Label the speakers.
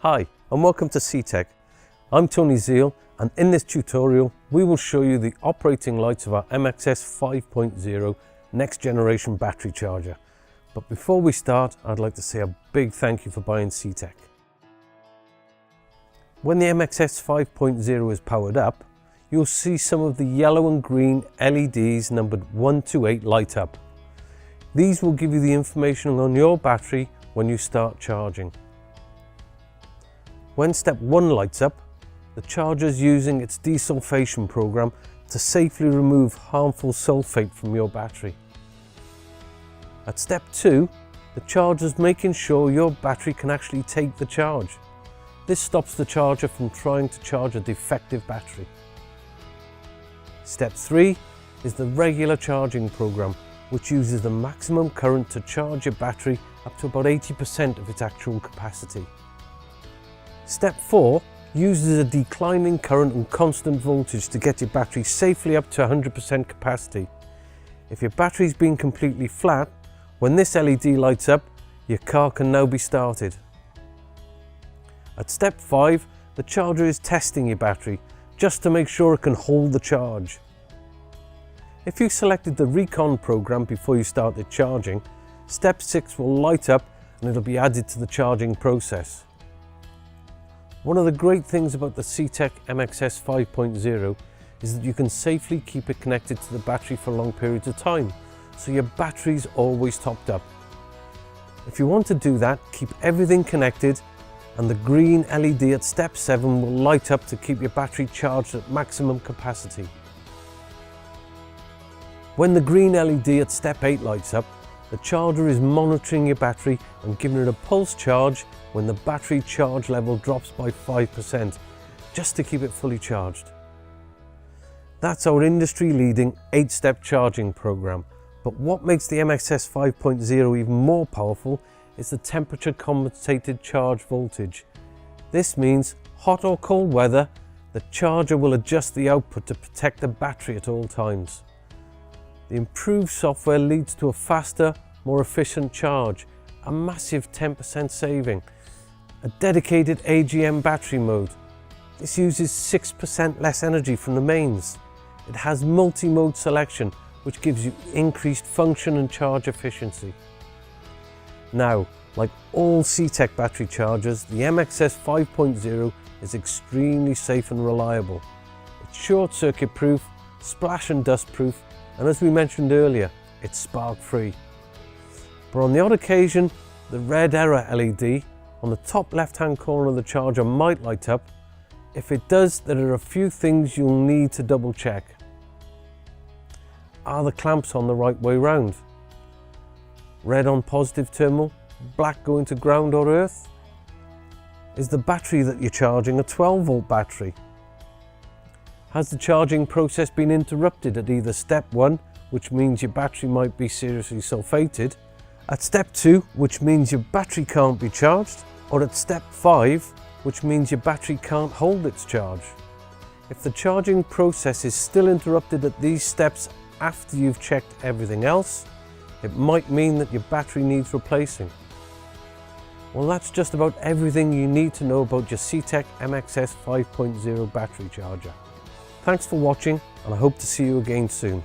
Speaker 1: Hi and welcome to CTEK. I'm Tony Zeal, and in this tutorial we will show you the operating lights of our MXS 5.0 next generation battery charger. But before we start, I'd like to say a big thank you for buying CTEK. When the MXS 5.0 is powered up, you'll see some of the yellow and green LEDs numbered 1 to 8 light up. These will give you the information on your battery when you start charging. When step 1 lights up, the charger is using its desulfation program to safely remove harmful sulfate from your battery. At step 2, the charger is making sure your battery can actually take the charge. This stops the charger from trying to charge a defective battery. Step 3 is the regular charging program, which uses the maximum current to charge your battery up to about 80% of its actual capacity. Step 4 uses a declining current and constant voltage to get your battery safely up to 100% capacity. If your battery's been completely flat, when this LED lights up, your car can now be started. At step 5, the charger is testing your battery just to make sure it can hold the charge. If you selected the recon program before you started charging, step 6 will light up and it'll be added to the charging process. One of the great things about the CTEK MXS 5.0 is that you can safely keep it connected to the battery for long periods of time, so your battery's always topped up. If you want to do that, keep everything connected, and the green LED at step 7 will light up to keep your battery charged at maximum capacity. When the green LED at step 8 lights up, the charger is monitoring your battery and giving it a pulse charge when the battery charge level drops by 5%, just to keep it fully charged. That's our industry-leading 8-step charging program. But what makes the MXS 5.0 even more powerful is the temperature compensated charge voltage. This means hot or cold weather, the charger will adjust the output to protect the battery at all times. The improved software leads to a faster, more efficient charge, a massive 10% saving, a dedicated AGM battery mode. This uses 6% less energy from the mains. It has multi-mode selection, which gives you increased function and charge efficiency. Now, like all CTEK battery chargers, the MXS 5.0 is extremely safe and reliable. It's short-circuit proof, splash and dust proof, and as we mentioned earlier, it's spark free. But on the odd occasion, the red error LED on the top left-hand corner of the charger might light up. If it does, there are a few things you'll need to double check. Are the clamps on the right way round? Red on positive terminal, black going to ground or earth? Is the battery that you're charging a 12-volt battery? Has the charging process been interrupted at either step 1, which means your battery might be seriously sulfated, at step 2, which means your battery can't be charged, or at step 5, which means your battery can't hold its charge? If the charging process is still interrupted at these steps after you've checked everything else, it might mean that your battery needs replacing. Well, that's just about everything you need to know about your CTEK MXS 5.0 battery charger. Thanks for watching, and I hope to see you again soon.